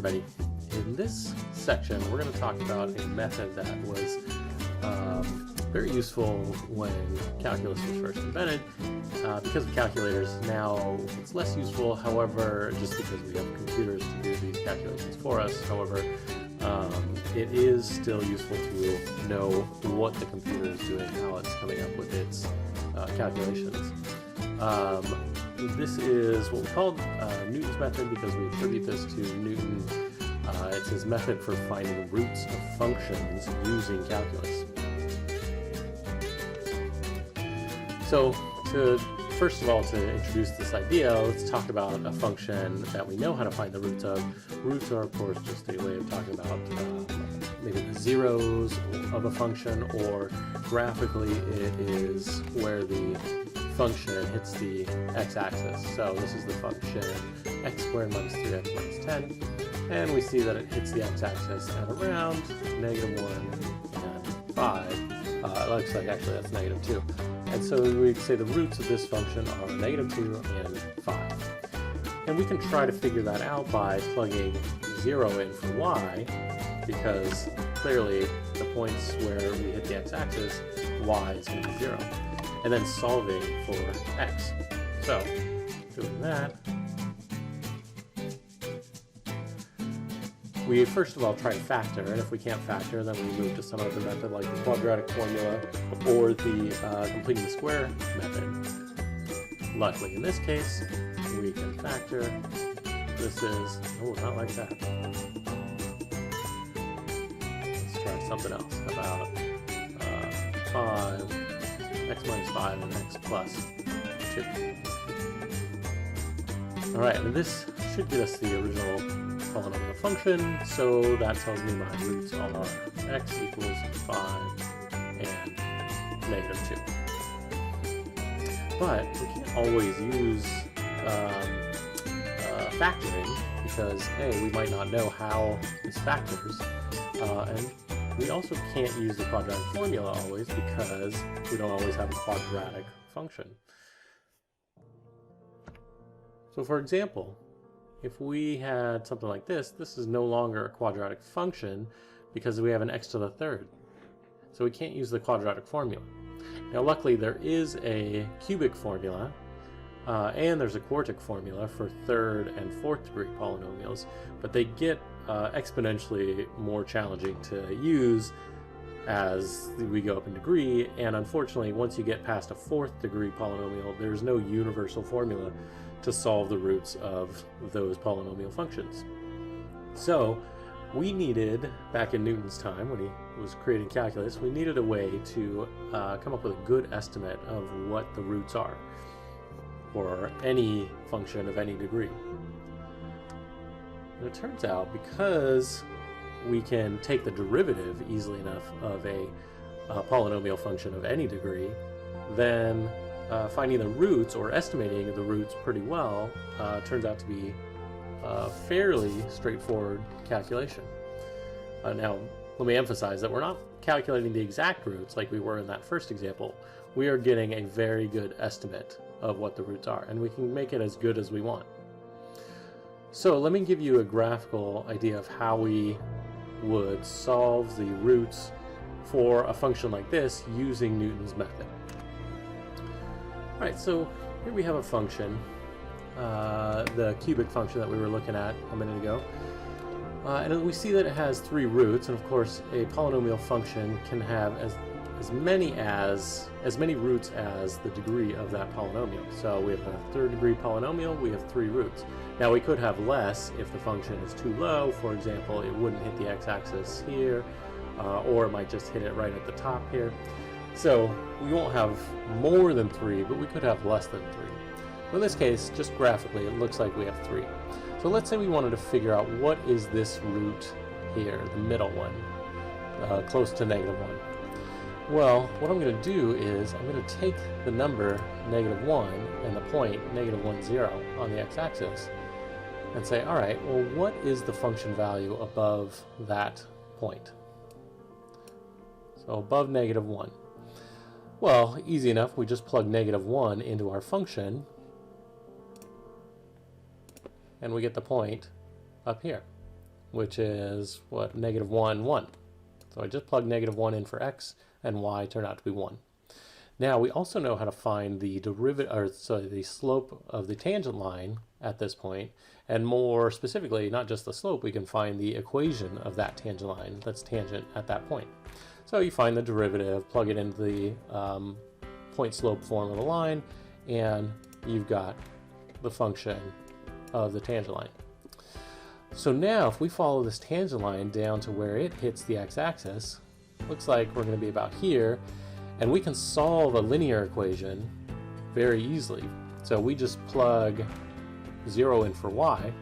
everybody. In this section, we're going to talk about a method that was very useful when calculus was first invented. Because of calculators, now it's less useful, however, just because we have computers to do these calculations for us. However, it is still useful to know what the computer is doing, how it's coming up with its calculations. This is what we call Newton's method because we attribute this to Newton. It's his method for finding roots of functions using calculus. So, first of all, to introduce this idea, let's talk about a function that we know how to find the roots of. Roots are, of course, just a way of talking about maybe the zeros of a function, or graphically it is where the function hits the x-axis. So this is the function x squared minus 3x minus 10, and we see that it hits the x-axis at around -1 and 5. It looks like actually that's -2. And so we'd say the roots of this function are -2 and 5. And we can try to figure that out by plugging 0 in for y, because clearly the points where we hit the x-axis, y is going to be 0. And then solving for x. So, doing that, we first of all try to factor, and if we can't factor, then we move to some other method like the quadratic formula or the completing the square method. Luckily, in this case, we can factor. This is, oh, not like that. Let's try something else. How about 5, x minus 5 and x plus 2. Alright, and this should give us the original polynomial function, so that tells me my roots are x equals 5 and -2. But we can't always use factoring, because A, we might not know how this factors, and we also can't use the quadratic formula always because we don't always have a quadratic function. So for example, if we had something like this, this is no longer a quadratic function because we have an x to the third. So we can't use the quadratic formula. Now luckily there is a cubic formula, and there's a quartic formula for third and fourth degree polynomials, but they get exponentially more challenging to use as we go up in degree, and unfortunately once you get past a fourth degree polynomial, there's no universal formula to solve the roots of those polynomial functions. So we needed, back in Newton's time when he was creating calculus, we needed a way to come up with a good estimate of what the roots are for any function of any degree. And it turns out, because we can take the derivative easily enough of a polynomial function of any degree, then finding the roots or estimating the roots pretty well turns out to be a fairly straightforward calculation. Now, let me emphasize that we're not calculating the exact roots like we were in that first example. We are getting a very good estimate of what the roots are, and we can make it as good as we want. So let me give you a graphical idea of how we would solve the roots for a function like this using Newton's method. Alright, so here we have a function, the cubic function that we were looking at a minute ago. And we see that it has 3 roots, and of course a polynomial function can have as many roots as the degree of that polynomial. So we have a third degree polynomial, we have 3 roots. Now we could have less if the function is too low. For example, it wouldn't hit the x-axis here, or it might just hit it right at the top here. So we won't have more than 3, but we could have less than 3. So in this case, just graphically, it looks like we have 3. So let's say we wanted to figure out what is this root here, the middle one, close to -1. Well, what I'm going to do is I'm going to take the number -1 and the point -1, 0 on the x-axis and say, alright, well, what is the function value above that point? So above -1. Well, easy enough, we just plug -1 into our function, and we get the point up here. which is what, negative 1, 1. So I just plug negative 1 in for x, and y turned out to be 1. Now we also know how to find the the slope of the tangent line at this point, and more specifically, not just the slope, we can find the equation of that tangent line that's tangent at that point. So you find the derivative, plug it into the point slope form of the line, and you've got the function of the tangent line. So now if we follow this tangent line down to where it hits the x-axis, looks like we're going to be about here, and we can solve a linear equation very easily. So we just plug 0 in for y,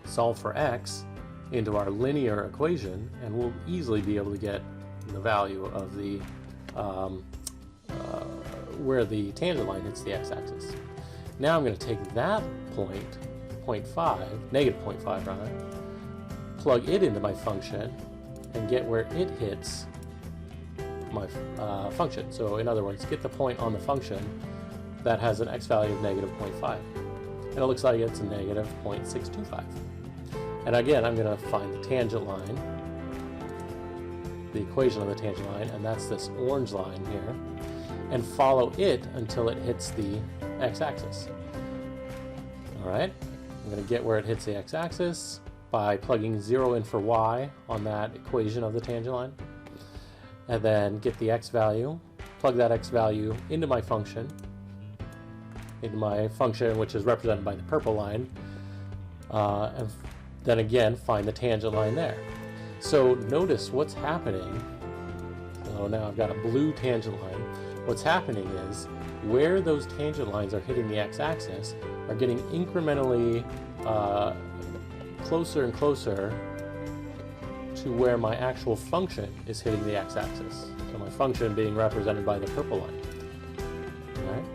solve for x into our linear equation, and we'll easily be able to get the value of the where the tangent line hits the x-axis. Now I'm going to take that point, 0.5, negative 0.5 rather, plug it into my function, and get where it hits my function. So in other words, get the point on the function that has an x value of negative 0.5. And it looks like it's a negative 0.625. And again, I'm going to find the tangent line, the equation of the tangent line, and that's this orange line here, and follow it until it hits the x-axis. All right, I'm going to get where it hits the x-axis by plugging 0 in for y on that equation of the tangent line, and then get the x value, plug that x value into my function, which is represented by the purple line, and then again find the tangent line there. So notice what's happening. So now I've got a blue tangent line. What's happening is where those tangent lines are hitting the x-axis are getting incrementally closer and closer to where my actual function is hitting the x-axis. So my function being represented by the purple line. All right?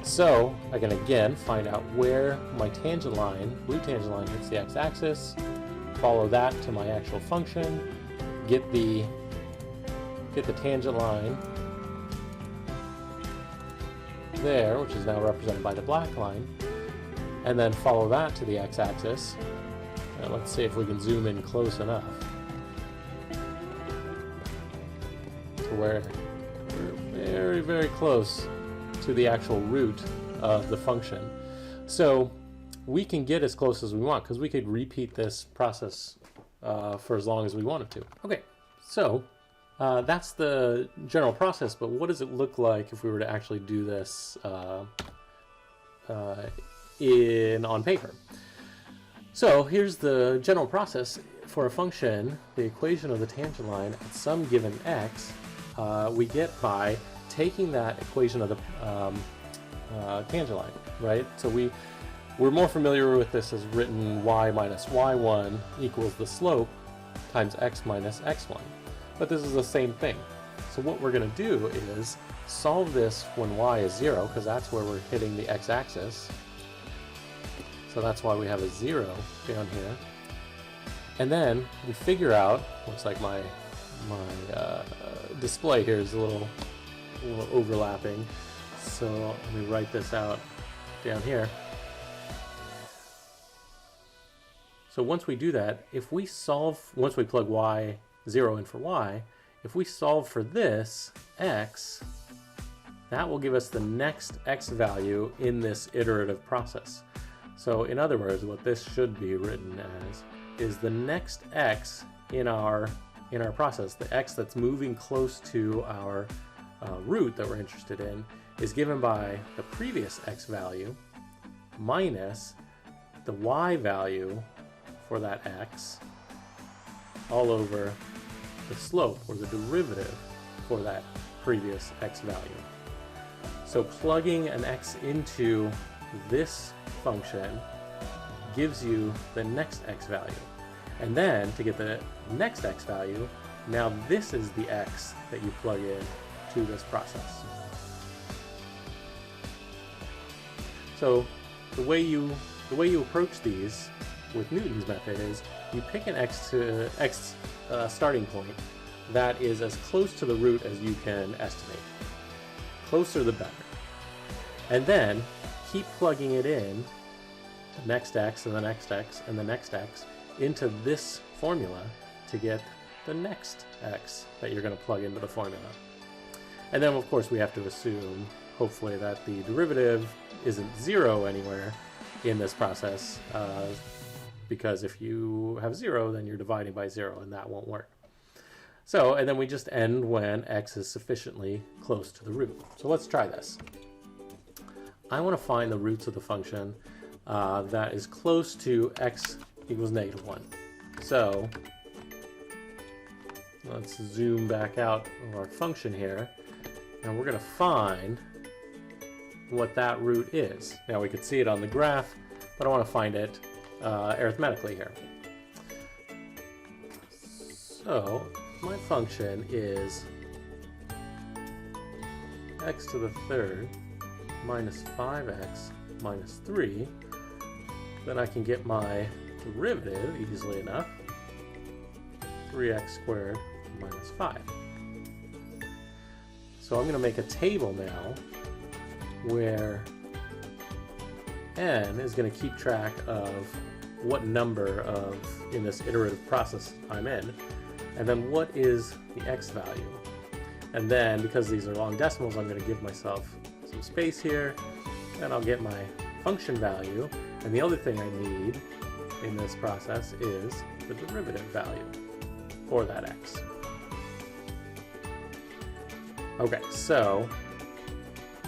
So I can again find out where my tangent line, blue tangent line, hits the x-axis, follow that to my actual function, get the tangent line there, which is now represented by the black line, and then follow that to the x-axis. And let's see if we can zoom in close enough to where we're very, very close to the actual root of the function. So we can get as close as we want because we could repeat this process for as long as we wanted to. Okay, so that's the general process, but what does it look like if we were to actually do this on paper? So here's the general process for a function. The equation of the tangent line at some given x we get by taking that equation of the tangent line, right? So we're more familiar with this as written y minus y1 equals the slope times x minus x1. But this is the same thing. So what we're going to do is solve this when y is 0, because that's where we're hitting the x-axis. So that's why we have a 0 down here. And then we figure out, looks like my display here is a little overlapping. So let me write this out down here. So once we do that, if we solve, once we plug y 0 in for y, if we solve for this x, that will give us the next x value in this iterative process. So in other words, what this should be written as is the next x in our process, the x that's moving close to our root that we're interested in, is given by the previous x value minus the y value for that x all over the slope, or the derivative for that previous x value. So plugging an x into this function gives you the next x value. And then to get the next x value, now this is the x that you plug in to this process. So the way you approach these with Newton's method is you pick an x starting point that is as close to the root as you can estimate. Closer the better. And then keep plugging it in, the next x and the next x and the next x, into this formula to get the next x that you're going to plug into the formula. And then of course we have to assume, hopefully, that the derivative isn't 0 anywhere in this process, because if you have 0, then you're dividing by 0, and that won't work. So, and then we just end when x is sufficiently close to the root. So let's try this. I want to find the roots of the function that is close to x equals -1. So let's zoom back out of our function here, and we're going to find what that root is. Now we could see it on the graph, but I want to find it arithmetically here. So my function is x to the third minus 5x minus 3. Then I can get my derivative easily enough, 3x squared minus 5. So I'm going to make a table now where n is going to keep track of what number in this iterative process I'm in, and then what is the x value. And then, because these are long decimals, I'm going to give myself some space here, and I'll get my function value. And the other thing I need in this process is the derivative value for that x. Okay, so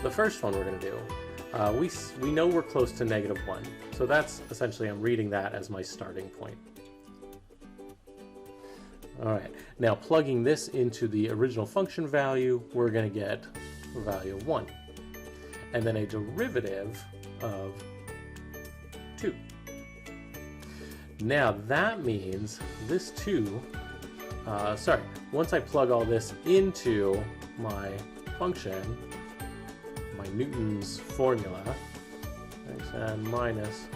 the first one we're going to do, we know we're close to -1. So that's essentially, I'm reading that as my starting point. All right, now plugging this into the original function value, we're going to get a value of 1. And then a derivative of 2. Now that means this 2, once I plug all this into my function, my Newton's formula, xn minus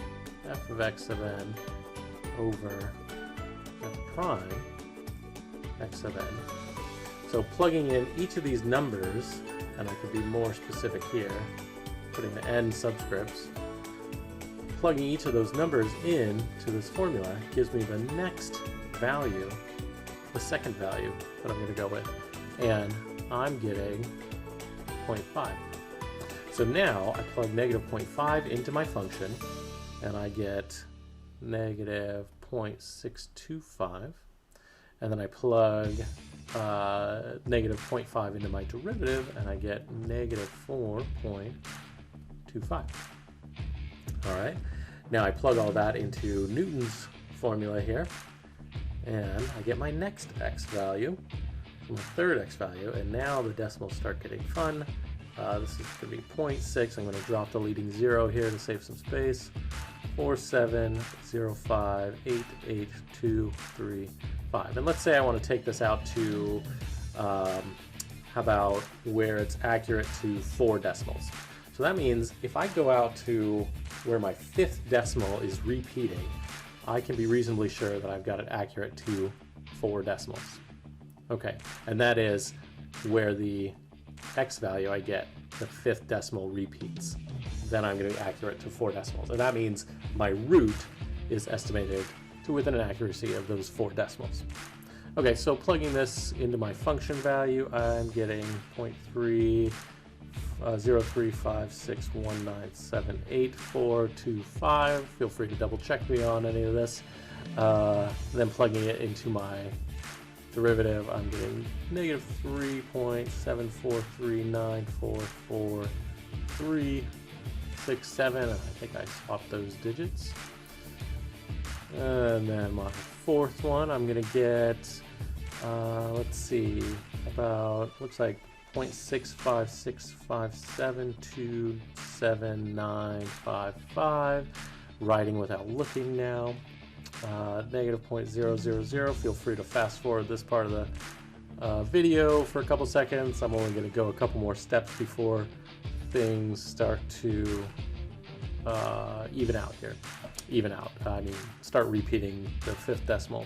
f of x of n over f prime x of n. So plugging in each of these numbers, and I could be more specific here, putting the n subscripts, plugging each of those numbers in to this formula gives me the next value, the second value that I'm going to go with, and I'm getting 0.5. So now I plug -0.5 into my function, and I get -0.625, and then I plug -0.5 into my derivative, and I get -4.25. All right, now I plug all that into Newton's formula here, and I get my next x value, my third x value, and now the decimals start getting fun. This is going to be 0.6. I'm going to drop the leading 0 here to save some space. 47058823. And let's say I want to take this out to, how about where it's accurate to 4 decimals. So that means if I go out to where my 5th decimal is repeating, I can be reasonably sure that I've got it accurate to 4 decimals. Okay, and that is where the x value I get, the 5th decimal repeats. Then I'm going to be accurate to 4 decimals. And that means my root is estimated to within an accuracy of those 4 decimals. Okay, so plugging this into my function value, I'm getting 0.30561978425. Feel free to double check me on any of this. Then plugging it into my derivative, I'm getting -3.743944367, and I think I swapped those digits. And then my 4th one, I'm gonna get, let's see, about, looks like 0.65657279555, writing without looking now. -0.000. Feel free to fast forward this part of the video for a couple seconds. I'm only going to go a couple more steps before things start to even out here. I mean, start repeating the 5th decimal.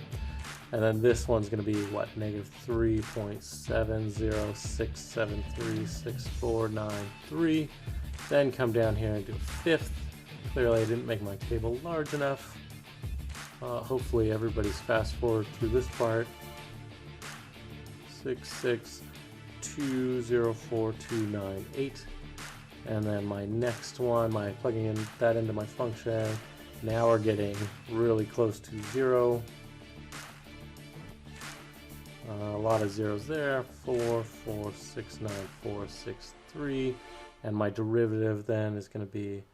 And then this one's going to be what? -3.706736493. Then come down here and do a 5th. Clearly I didn't make my table large enough. hopefully everybody's fast forward through this part. 66204298, and then my next one, my plugging in that into my function. Now we're getting really close to 0. A lot of zeros there. 4469463, and my derivative then is going to be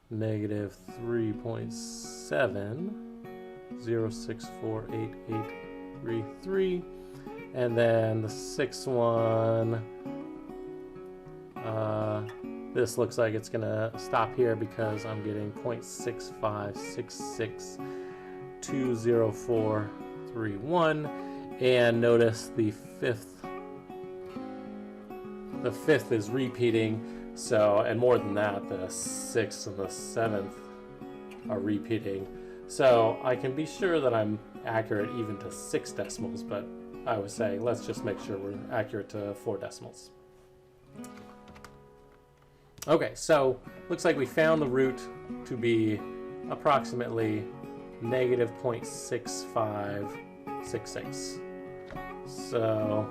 negative 3.706488833. And then the sixth one, this looks like it's gonna stop here because I'm getting 0.656620431. And notice the fifth is repeating. So, and more than that, the 6th and the 7th are repeating. So I can be sure that I'm accurate even to 6 decimals, but I would say let's just make sure we're accurate to 4 decimals. Okay, so looks like we found the root to be approximately negative 0.6566. So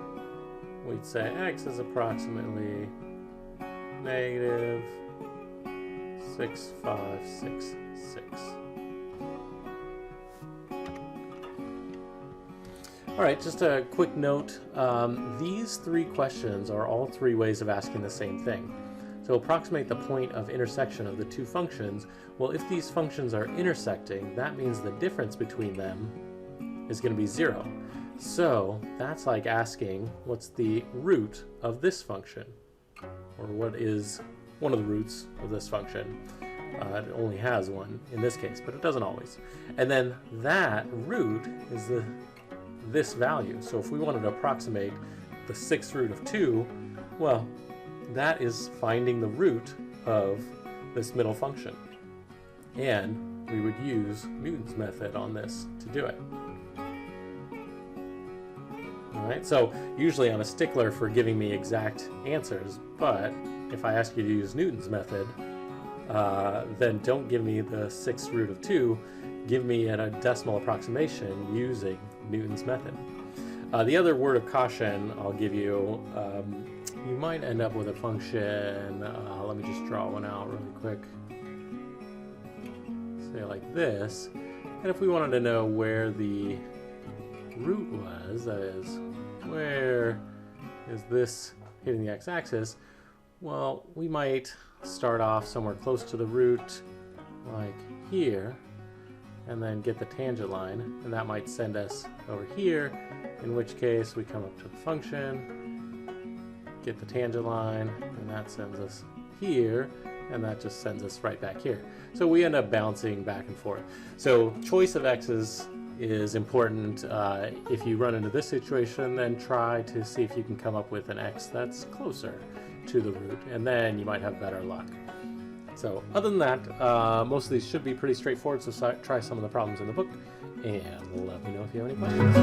we'd say x is approximately negative 6566. All right, just a quick note. These 3 questions are all 3 ways of asking the same thing. To approximate the point of intersection of the 2 functions, well, if these functions are intersecting, that means the difference between them is going to be 0. So that's like asking, what's the root of this function? Or what is one of the roots of this function? It only has one in this case, but it doesn't always. And then that root is this value. So if we wanted to approximate the 6th root of 2, well, that is finding the root of this middle function. And we would use Newton's method on this to do it. Alright, so usually I'm a stickler for giving me exact answers, but if I ask you to use Newton's method, then don't give me the 6th root of 2, give me a decimal approximation using Newton's method. The other word of caution I'll give you, you might end up with a function, let me just draw one out really quick, say like this, and if we wanted to know where the root was, that is, where is this hitting the x-axis, well, we might start off somewhere close to the root, like here, and then get the tangent line, and that might send us over here, in which case we come up to the function, get the tangent line, and that sends us here, and that just sends us right back here. So we end up bouncing back and forth. So choice of x's is important. If you run into this situation, then try to see if you can come up with an x that's closer to the root, and then you might have better luck. So other than that, most of these should be pretty straightforward, so try some of the problems in the book, and let me know if you have any questions.